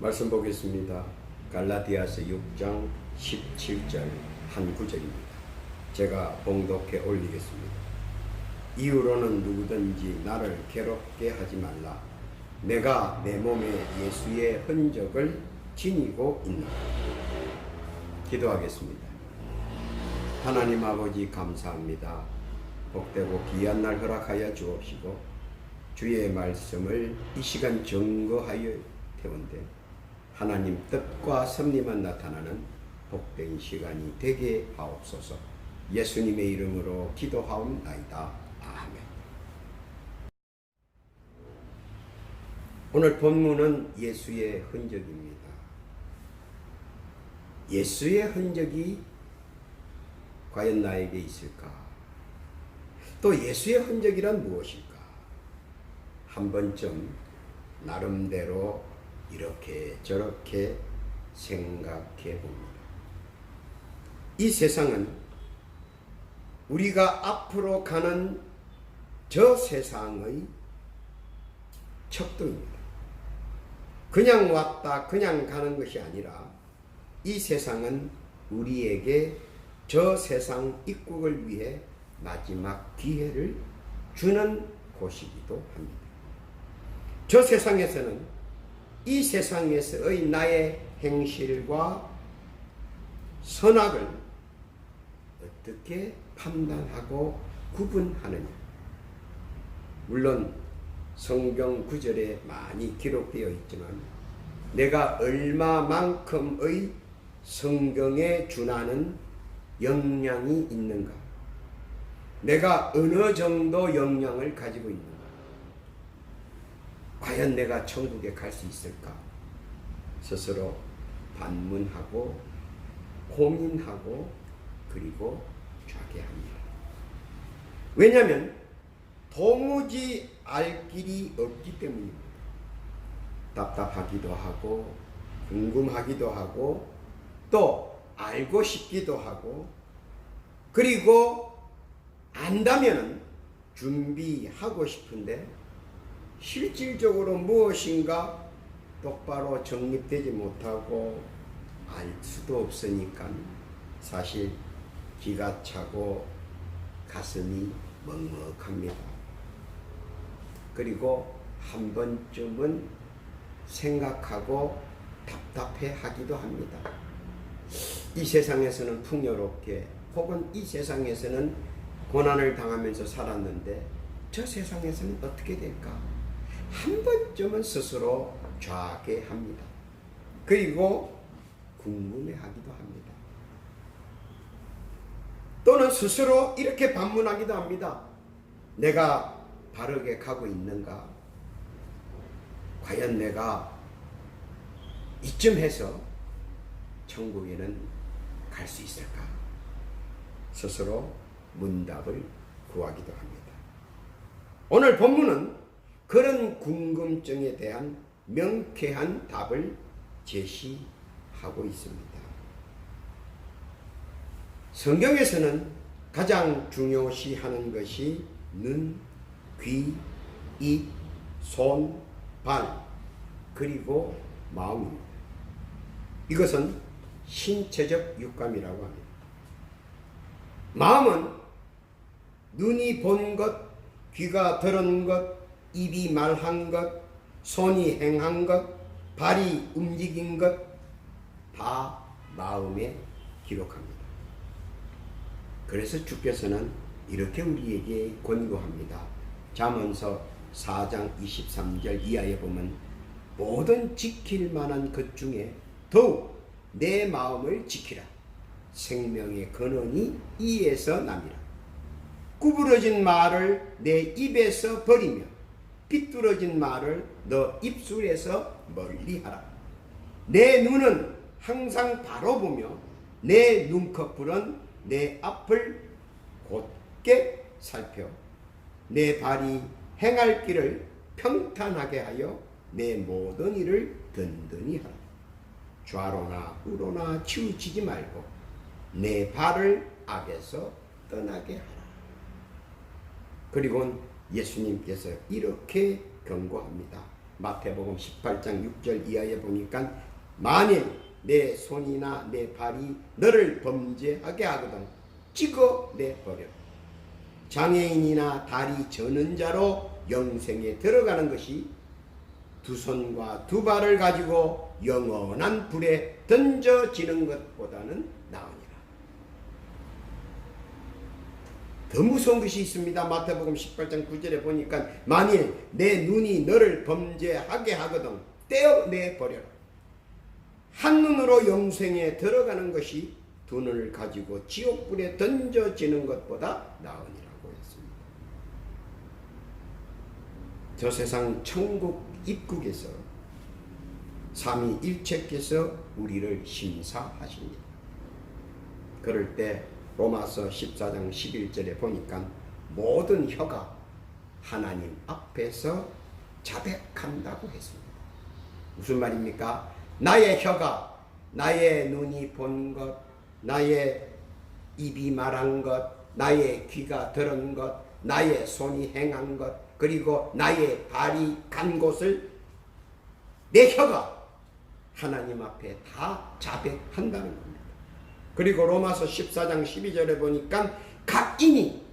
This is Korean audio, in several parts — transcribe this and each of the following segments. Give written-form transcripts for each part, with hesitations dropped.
말씀 보겠습니다. 갈라디아서 6장 17절 한 구절입니다. 제가 봉독해 올리겠습니다. 이후로는 누구든지 나를 괴롭게 하지 말라. 내가 내 몸에 예수의 흔적을 지니고 있노라. 기도하겠습니다. 하나님 아버지 감사합니다. 복되고 귀한 날 허락하여 주옵시고 주의 말씀을 이 시간 증거하여 태운데 하나님 뜻과 섭리만 나타나는 복된 시간이 되게 하옵소서. 예수님의 이름으로 기도하옵나이다. 아멘. 오늘 본문은 예수의 흔적입니다. 예수의 흔적이 과연 나에게 있을까? 또 예수의 흔적이란 무엇일까? 한 번쯤 나름대로 이렇게 저렇게 생각해 봅니다. 이 세상은 우리가 앞으로 가는 저 세상의 척도입니다. 그냥 왔다 그냥 가는 것이 아니라 이 세상은 우리에게 저 세상 입국을 위해 마지막 기회를 주는 곳이기도 합니다. 저 세상에서는 이 세상에서의 나의 행실과 선악을 어떻게 판단하고 구분하느냐. 물론 성경 구절에 많이 기록되어 있지만 내가 얼마만큼의 성경에 준하는 영향이 있는가, 내가 어느 정도 영향을 가지고 있는가, 과연 내가 천국에 갈 수 있을까 스스로 반문하고 고민하고 그리고 좌계합니다. 왜냐하면 도무지 알 길이 없기 때문입니다. 답답하기도 하고 궁금하기도 하고 또 알고 싶기도 하고 그리고 안다면 준비하고 싶은데 실질적으로 무엇인가 똑바로 정립되지 못하고 알 수도 없으니까 사실 기가 차고 가슴이 먹먹합니다. 그리고 한 번쯤은 생각하고 답답해 하기도 합니다. 이 세상에서는 풍요롭게 혹은 이 세상에서는 고난을 당하면서 살았는데 저 세상에서는 어떻게 될까? 한 번쯤은 스스로 좌계합니다. 그리고 궁금해하기도 합니다. 또는 스스로 이렇게 반문하기도 합니다. 내가 바르게 가고 있는가? 과연 내가 이쯤 해서 천국에는 갈 수 있을까? 스스로 문답을 구하기도 합니다. 오늘 본문은 그런 궁금증에 대한 명쾌한 답을 제시하고 있습니다. 성경에서는 가장 중요시하는 것이 눈, 귀, 입, 손, 발, 그리고 마음입니다. 이것은 신체적 육감이라고 합니다. 마음은 눈이 본 것, 귀가 들은 것, 입이 말한 것, 손이 행한 것, 발이 움직인 것 다 마음에 기록합니다. 그래서 주께서는 이렇게 우리에게 권고합니다. 잠언서 4장 23절 이하에 보면 모든 지킬 만한 것 중에 더욱 내 마음을 지키라. 생명의 근원이 이에서 남이라. 구부러진 말을 내 입에서 버리며 삐뚤어진 말을 너 입술에서 멀리하라. 내 눈은 항상 바로 보며 내 눈꺼풀은 내 앞을 곧게 살펴 내 발이 행할 길을 평탄하게 하여 내 모든 일을 든든히 하라. 좌로나 우로나 치우치지 말고 내 발을 악에서 떠나게 하라. 그리고 예수님께서 이렇게 경고합니다. 마태복음 18장 6절 이하에 보니까 만일 내 손이나 내 발이 너를 범죄하게 하거든 찍어내버려. 장애인이나 다리 저는 자로 영생에 들어가는 것이 두 손과 두 발을 가지고 영원한 불에 던져지는 것보다는 나으니라. 더 무서운 것이 있습니다. 마태복음 18장 9절에 보니까 만일 내 눈이 너를 범죄하게 하거든 떼어내버려라. 한 눈으로 영생에 들어가는 것이 두 눈을 가지고 지옥불에 던져지는 것보다 나으니라고 했습니다. 저 세상 천국 입국에서 삼위일체께서 우리를 심사하십니다. 그럴 때 로마서 14장 11절에 보니까 모든 혀가 하나님 앞에서 자백한다고 했습니다. 무슨 말입니까? 나의 혀가 나의 눈이 본 것, 나의 입이 말한 것, 나의 귀가 들은 것, 나의 손이 행한 것, 그리고 나의 발이 간 곳을 내 혀가 하나님 앞에 다 자백한다는 겁니다. 그리고 로마서 14장 12절에 보니까 각인이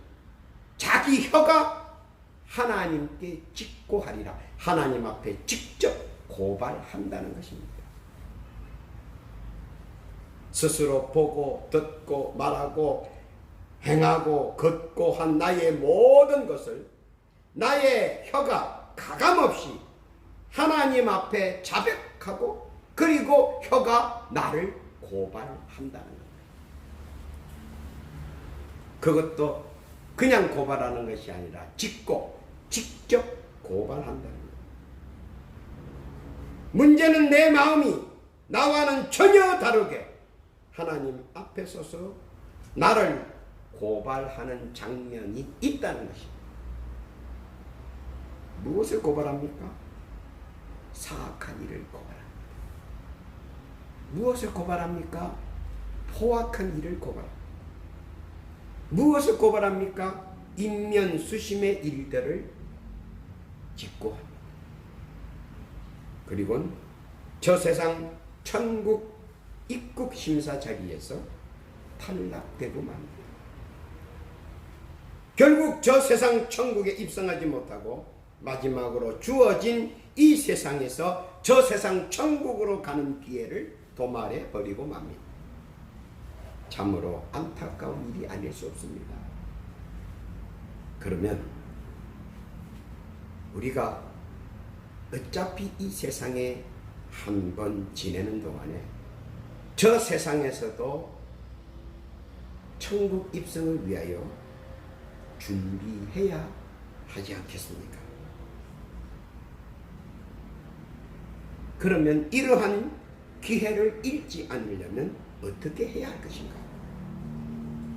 자기 혀가 하나님께 직고하리라. 하나님 앞에 직접 고발한다는 것입니다. 스스로 보고 듣고 말하고 행하고 걷고 한 나의 모든 것을 나의 혀가 가감없이 하나님 앞에 자백하고 그리고 혀가 나를 고발한다는 겁니다. 그것도 그냥 고발하는 것이 아니라 직접 고발한다는 겁니다. 문제는 내 마음이 나와는 전혀 다르게 하나님 앞에 서서 나를 고발하는 장면이 있다는 것입니다. 무엇을 고발합니까? 사악한 일을 고발합니다. 무엇을 고발합니까? 포악한 일을 고발합니다. 무엇을 고발합니까? 인면수심의 일들을 직고합니다. 그리고 저 세상 천국 입국 심사 자리에서 탈락되고 맙니다. 결국 저 세상 천국에 입성하지 못하고 마지막으로 주어진 이 세상에서 저 세상 천국으로 가는 기회를 도말해 버리고 맙니다. 참으로 안타까운 일이 아닐 수 없습니다. 그러면 우리가 어차피 이 세상에 한 번 지내는 동안에 저 세상에서도 천국 입성을 위하여 준비해야 하지 않겠습니까? 그러면 이러한 기회를 잃지 않으려면 어떻게 해야 할 것인가?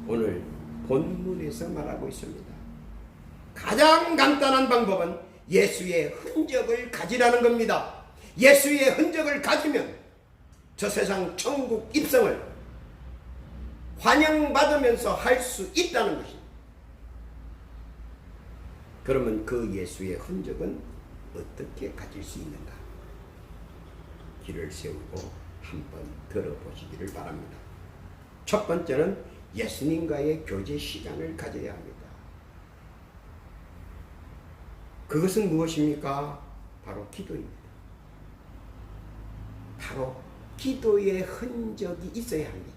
오늘 본문에서 말하고 있습니다. 가장 간단한 방법은 예수의 흔적을 가지라는 겁니다. 예수의 흔적을 가지면 저 세상 천국 입성을 환영받으면서 할 수 있다는 것입니다. 그러면 그 예수의 흔적은 어떻게 가질 수 있는가? 길을 세우고 한번 들어보시기를 바랍니다. 첫 번째는 예수님과의 교제 시간을 가져야 합니다. 그것은 무엇입니까? 바로 기도입니다. 바로 기도의 흔적이 있어야 합니다.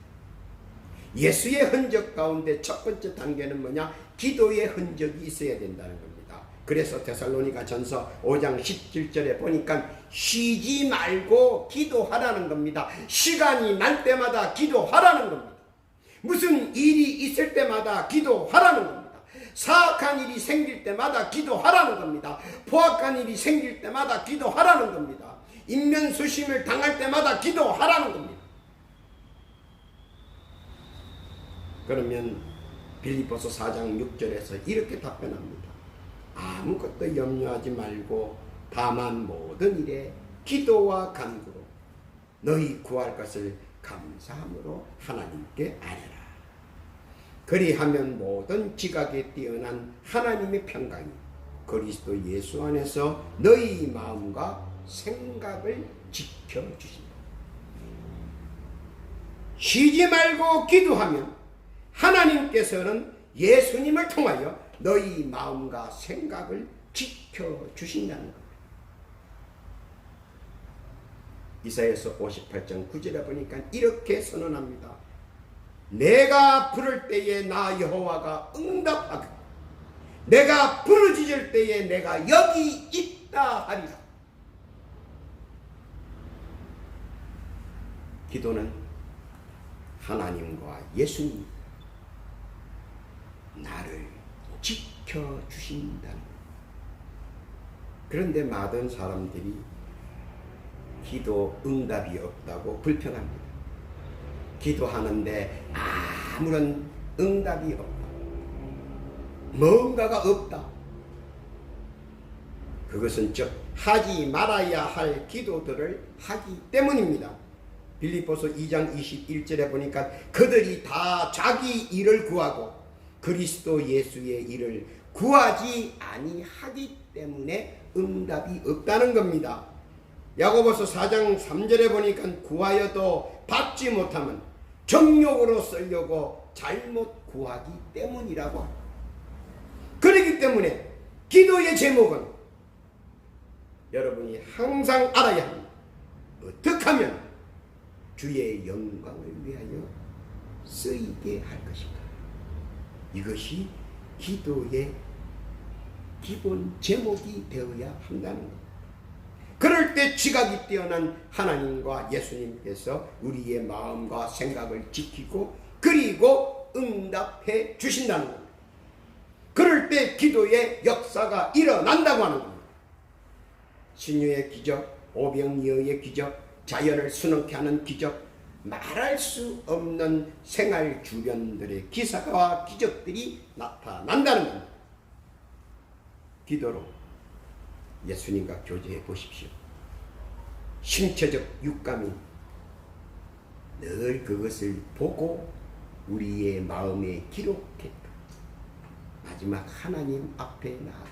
예수의 흔적 가운데 첫 번째 단계는 뭐냐? 기도의 흔적이 있어야 된다는 겁니다. 그래서 데살로니가 전서 5장 17절에 보니까 쉬지 말고 기도하라는 겁니다. 시간이 날 때마다 기도하라는 겁니다. 무슨 일이 있을 때마다 기도하라는 겁니다. 사악한 일이 생길 때마다 기도하라는 겁니다. 포악한 일이 생길 때마다 기도하라는 겁니다. 인면수심을 당할 때마다 기도하라는 겁니다. 그러면 빌립보서 4장 6절에서 이렇게 답변합니다. 아무것도 염려하지 말고 다만 모든 일에 기도와 간구로 너희 구할 것을 감사함으로 하나님께 아뢰라. 그리하면 모든 지각에 뛰어난 하나님의 평강이 그리스도 예수 안에서 너희 마음과 생각을 지켜주신다. 쉬지 말고 기도하면 하나님께서는 예수님을 통하여 너희 마음과 생각을 지켜주신다는 겁니다. 이사야서 58장 9절에 보니까 이렇게 선언합니다. 내가 부를 때에 나 여호와가 응답하고 내가 부르짖을 때에 내가 여기 있다 하리라. 기도는 하나님과 예수님 나를 지켜주신다는. 그런데 많은 사람들이 기도 응답이 없다고 불평합니다. 기도하는데 아무런 응답이 없다. 뭔가가 없다. 그것은 즉 하지 말아야 할 기도들을 하기 때문입니다. 빌립보서 2장 21절에 보니까 그들이 다 자기 일을 구하고 그리스도 예수의 일을 구하지 아니하기 때문에 응답이 없다는 겁니다. 야고보서 4장 3절에 보니까 구하여도 받지 못하면 정욕으로 쓰려고 잘못 구하기 때문이라고 합니다. 그렇기 때문에 기도의 제목은 여러분이 항상 알아야 합니다. 어떻게 하면 주의 영광을 위하여 쓰이게 할 것인가. 이것이 기도의 기본 제목이 되어야 한다는 것. 그럴 때 지각이 뛰어난 하나님과 예수님께서 우리의 마음과 생각을 지키고 그리고 응답해 주신다는 겁니다. 그럴 때 기도의 역사가 일어난다고 하는 겁니다. 신유의 기적, 오병이어의 기적, 자연을 수놓게 하는 기적, 말할 수 없는 생활 주변들의 기사와 기적들이 나타난다는 겁니다. 기도로 예수님과 교제해 보십시오. 신체적 육감이 늘 그것을 보고 우리의 마음에 기록했다. 마지막 하나님 앞에 나아가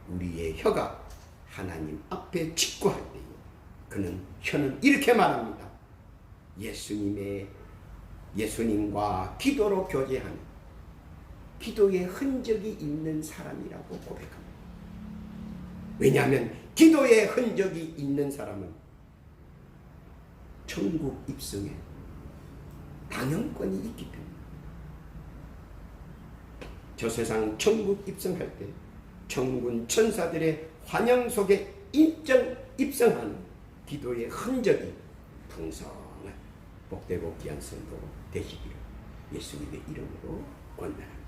우리의 혀가 하나님 앞에 직구할 때에 그는 혀는 이렇게 말합니다. 예수님과 기도로 교제하는 기도의 흔적이 있는 사람이라고 고백합니다. 왜냐하면 기도의 흔적이 있는 사람은 천국 입성에 방영권이 있기 때문에 저 세상 천국 입성할 때 천군 천사들의 환영 속에 입성하는 기도의 흔적이 풍성한 복되고 귀한 성도 되시기를 예수님의 이름으로 권면합니다.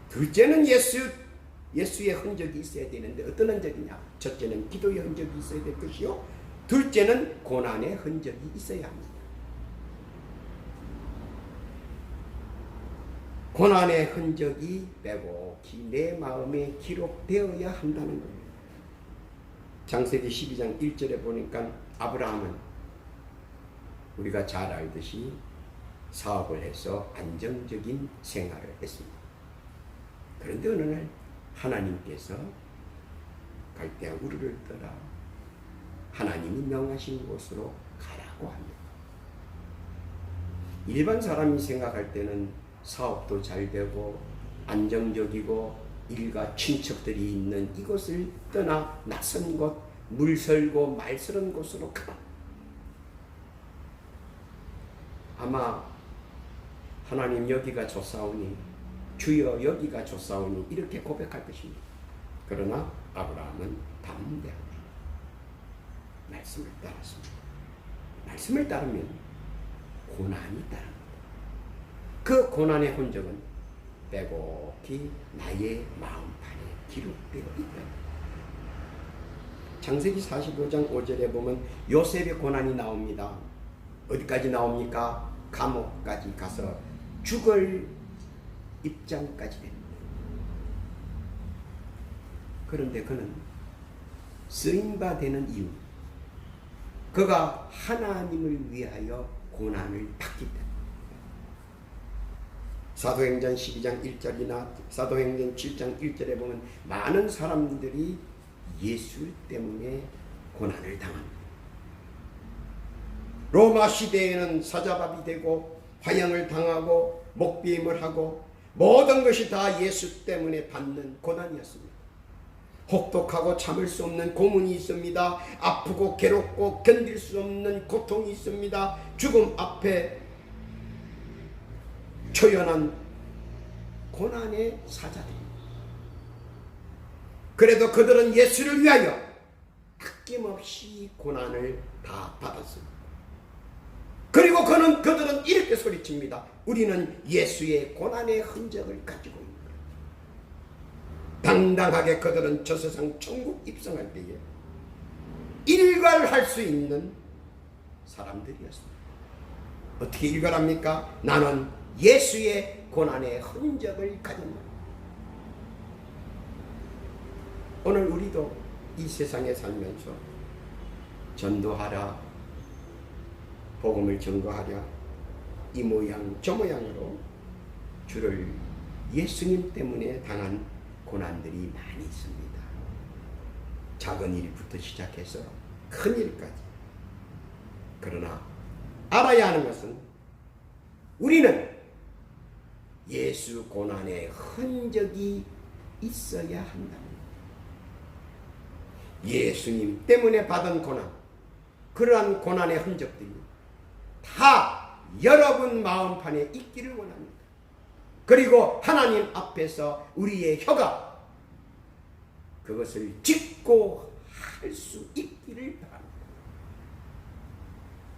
둘째는 예수의 흔적이 있어야 되는데 어떤 흔적이냐? 첫째는 기도의 흔적이 있어야 될 것이요, 둘째는 고난의 흔적이 있어야 합니다. 고난의 흔적이 빼곡히 내 마음에 기록되어야 한다는 겁니다. 창세기 12장 1절에 보니까 아브라함은 우리가 잘 알듯이 사업을 해서 안정적인 생활을 했습니다. 그런데 어느 날 하나님께서 갈대아 우르를 떠나 하나님이 명하신 곳으로 가라고 합니다. 일반 사람이 생각할 때는 사업도 잘 되고 안정적이고 일가 친척들이 있는 이곳을 떠나 낯선 곳, 물설고 말설은 곳으로 가라. 아마 하나님 여기가 좋사오니, 주여 여기가 좋사오니 이렇게 고백할 것입니다. 그러나 아브라함은 담대하게 말씀을 따랐습니다. 말씀을 따르면 고난이 따릅니다. 그 고난의 흔적은 빼곡히 나의 마음판에 기록되어 있다. 창세기 45장 5절에 보면 요셉의 고난이 나옵니다. 어디까지 나옵니까? 감옥까지 가서 죽을 입장까지 됩니다. 그런데 그는 쓰임바 되는 이유, 그가 하나님을 위하여 고난을 받기 때문에. 사도행전 12장 1절이나 사도행전 7장 1절에 보면 많은 사람들이 예수 때문에 고난을 당합니다. 로마 시대에는 사자밥이 되고 화형을 당하고 목배임을 하고 모든 것이 다 예수 때문에 받는 고난이었습니다. 혹독하고 참을 수 없는 고문이 있습니다. 아프고 괴롭고 견딜 수 없는 고통이 있습니다. 죽음 앞에 초연한 고난의 사자들입니다. 그래도 그들은 예수를 위하여 아낌없이 고난을 다 받았습니다. 그리고 그들은 이렇게 소리칩니다. 우리는 예수의 고난의 흔적을 가지고 있는 거예요. 당당하게 그들은 저 세상 천국 입성할 때에 일괄할 수 있는 사람들이었습니다. 어떻게 일괄합니까? 나는 예수의 고난의 흔적을 가졌다. 오늘 우리도 이 세상에 살면서 전도하라, 복음을 증거하랴, 이 모양 저 모양으로 주를 예수님 때문에 당한 고난들이 많이 있습니다. 작은 일부터 시작해서 큰 일까지. 그러나 알아야 하는 것은 우리는 예수 고난의 흔적이 있어야 한다. 예수님 때문에 받은 고난, 그러한 고난의 흔적들이 다 여러분 마음판에 있기를 원합니다. 그리고 하나님 앞에서 우리의 혀가 그것을 짚고 할 수 있기를 바랍니다.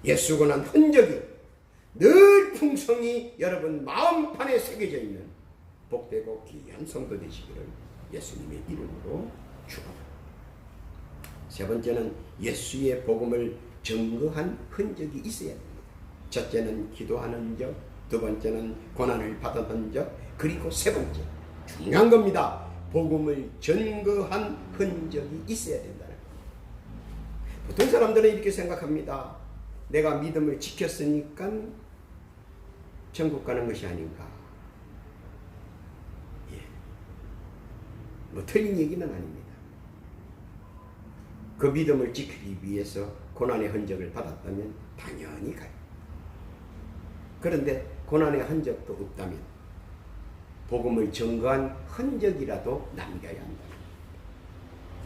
예수 고난 흔적이 늘 풍성히 여러분 마음판에 새겨져 있는 복되고 귀한 성도 되시기를 예수님의 이름으로 축원합니다. 세 번째는 예수의 복음을 증거한 흔적이 있어야 됩니다. 첫째는 기도하는 흔적, 두 번째는 고난을 받은 흔적, 그리고 세 번째 중요한 겁니다. 복음을 증거한 흔적이 있어야 된다는 겁니다. 보통 사람들은 이렇게 생각합니다. 내가 믿음을 지켰으니까 천국 가는 것이 아닌가. 뭐 틀린 얘기는 아닙니다. 그 믿음을 지키기 위해서 고난의 흔적을 받았다면 당연히 가요. 그런데 고난의 흔적도 없다면 복음을 증거한 흔적이라도 남겨야 한다.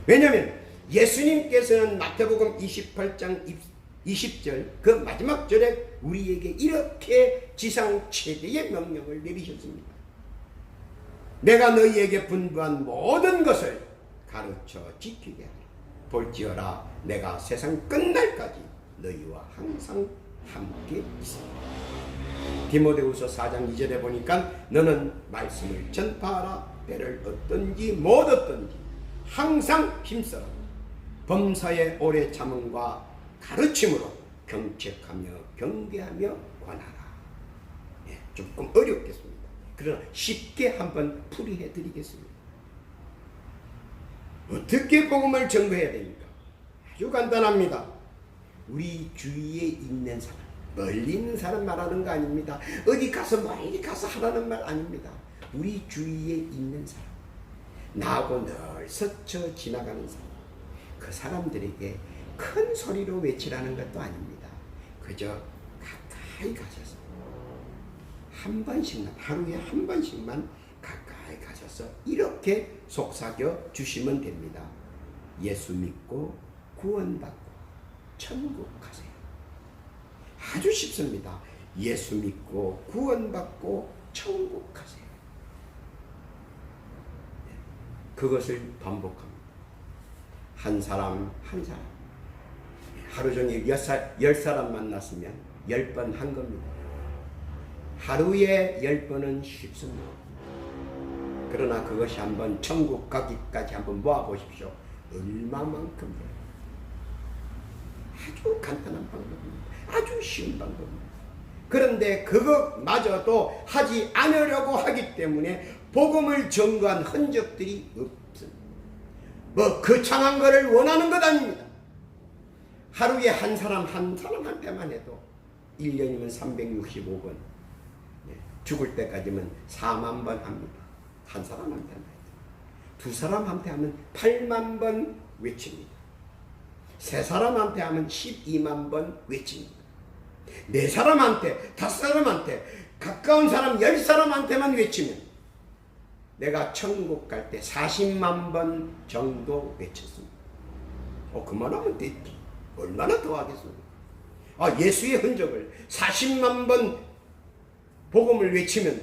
왜냐하면 예수님께서는 마태복음 28장 20절 그 마지막 절에 우리에게 이렇게 지상 최대의 명령을 내리셨습니다. 내가 너희에게 분부한 모든 것을 가르쳐 지키게 하라. 볼지어라 내가 세상 끝날까지 너희와 항상 함께 있습니다. 디모데후서 4장 2절에 보니까 너는 말씀을 전파하라. 때를 얻든지 못 얻든지 항상 힘써라. 범사의 오래 참음과 가르침으로 경책하며 경계하며 관하라. 조금 어렵겠습니다. 그러나 쉽게 한번 풀이해 드리겠습니다. 어떻게 복음을 전거해야 됩니까? 아주 간단합니다. 우리 주위에 있는 사람, 멀리 있는 사람 말하는 거 아닙니다. 어디 가서 멀리 가서 하라는 말 아닙니다. 우리 주위에 있는 사람, 나하고 늘 스쳐 지나가는 사람, 그 사람들에게 큰 소리로 외치라는 것도 아닙니다. 그저 가까이 가셔서 한 번씩만, 하루에 한 번씩만 가까이 가셔서 이렇게 속삭여 주시면 됩니다. 예수 믿고 구원받고 천국 가세요. 아주 쉽습니다. 예수 믿고 구원받고 천국 가세요. 그것을 반복합니다. 한 사람 한 사람 하루 종일 10사람 만났으면 10번 한 겁니다. 하루에 10번은 쉽습니다. 그러나 그것이 한번 천국 가기까지 한번 모아보십시오. 얼마만큼 돼요. 아주 간단한 방법입니다. 아주 쉬운 방법입니다. 그런데 그것마저도 하지 않으려고 하기 때문에 복음을 전거한 흔적들이 없습니다. 뭐 거창한 것을 원하는 것 아닙니다. 하루에 한 사람한테만 해도 1년이면 365번 죽을 때까지면 4만 번 합니다. 한 사람한테 하면. 두 사람한테 하면 8만 번 외칩니다. 세 사람한테 하면 12만 번 외칩니다. 네 사람한테, 5사람한테, 가까운 사람 10사람한테만 외치면 내가 천국 갈 때 40만 번 정도 외쳤습니다. 그만하면 됐지. 얼마나 더 하겠습니까? 예수의 흔적을 40만 번 복음을 외치면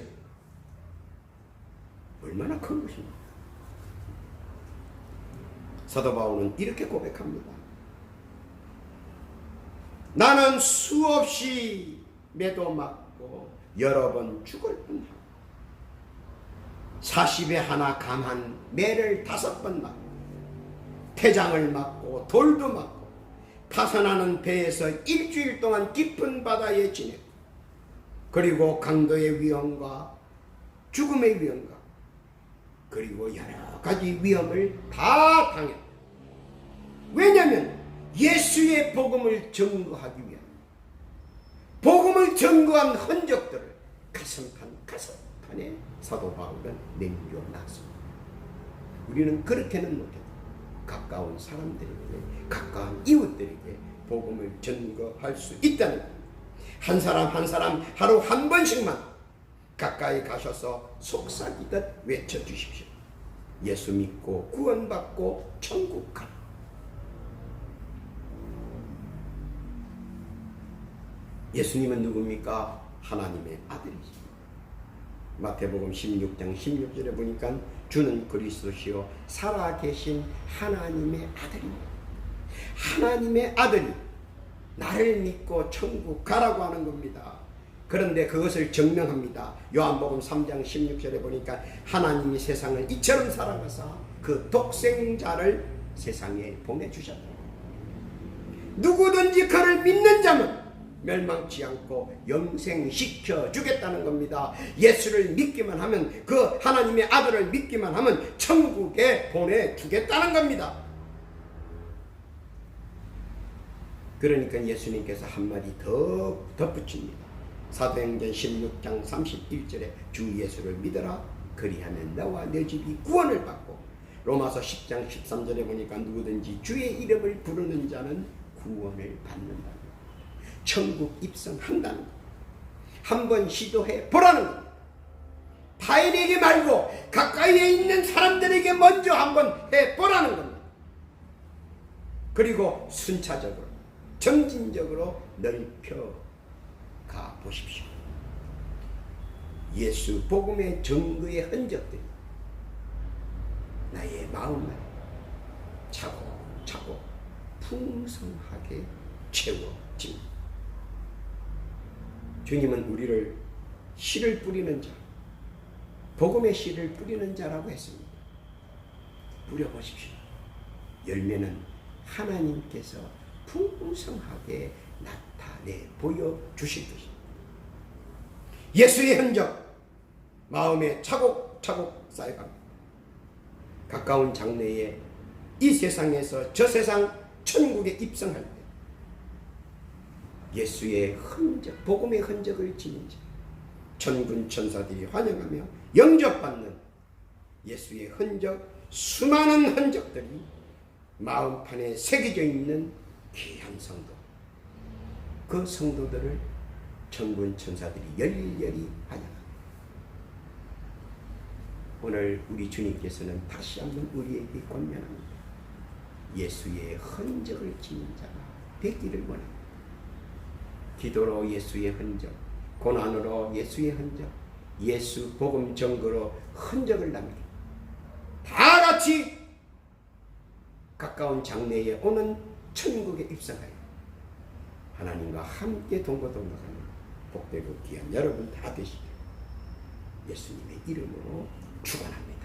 얼마나 큰 것입니까? 사도 바울은 이렇게 고백합니다. 나는 수없이 매도 맞고 여러 번 죽을 뻔하고 40에 하나 감한 매를 5번 맞고 태장을 맞고 돌도 맞고 파산하는 배에서 일주일 동안 깊은 바다에 지냈고 그리고 강도의 위험과 죽음의 위험과 그리고 여러 가지 위험을 다 당했다. 왜냐하면 예수의 복음을 증거하기 위한 복음을 증거한 흔적들을 가슴판에 사도 바울은 남겨놨습니다. 우리는 그렇게는 못해도 가까운 사람들에게 가까운 이웃들에게 복음을 증거할 수 있다는 겁니다. 한 사람 한 사람 하루 한 번씩만 가까이 가셔서 속삭이듯 외쳐주십시오. 예수 믿고 구원받고 천국 가라. 예수님은 누굽니까? 하나님의 아들이십니다. 마태복음 16장 16절에 보니까 주는 그리스도시요 살아계신 하나님의 아들입니다. 하나님의 아들이 나를 믿고 천국 가라고 하는 겁니다. 그런데 그것을 증명합니다. 요한복음 3장 16절에 보니까 하나님이 세상을 이처럼 사랑하사 그 독생자를 세상에 보내주셨다. 누구든지 그를 믿는 자는 멸망치 않고 영생시켜 주겠다는 겁니다. 예수를 믿기만 하면, 그 하나님의 아들을 믿기만 하면 천국에 보내주겠다는 겁니다. 그러니까 예수님께서 한마디 더 덧붙입니다. 사도행전 16장 31절에 주 예수를 믿어라. 그리하면 너와 네 집이 구원을 받고, 로마서 10장 13절에 보니까 누구든지 주의 이름을 부르는 자는 구원을 받는다. 천국 입성한다는 것. 한번 시도해 보라는 것. 타인에게 말고 가까이에 있는 사람들에게 먼저 한번 해보라는 겁니다. 그리고 순차적으로 점진적으로 넓혀 가 보십시오. 예수 복음의 증거의 흔적들이 나의 마음을 차곡차곡 풍성하게 채워집니다. 주님은 우리를 씨를 뿌리는 자, 복음의 씨를 뿌리는 자라고 했습니다. 뿌려보십시오. 열매는 하나님께서 풍성하게 나타내 보여주실 것입니다. 예수의 흔적, 마음에 차곡차곡 쌓여갑니다. 가까운 장래에 이 세상에서 저 세상 천국에 입성할 때 예수의 흔적, 복음의 흔적을 지닌 자, 천군 천사들이 환영하며 영접받는 예수의 흔적, 수많은 흔적들이 마음판에 새겨져 있는 귀한 성도, 그 성도들을 천군 천사들이 열렬히 환영합니다. 오늘 우리 주님께서는 다시 한번 우리에게 권면합니다. 예수의 흔적을 지닌 자가 되기를 원합니다. 기도로 예수의 흔적, 고난으로 예수의 흔적, 예수 복음 증거로 흔적을 남기고 다 같이 가까운 장래에 오는 천국에 입성하여 하나님과 함께 동거동락하는 복되고 귀한 여러분 다 되시길 예수님의 이름으로 축원합니다.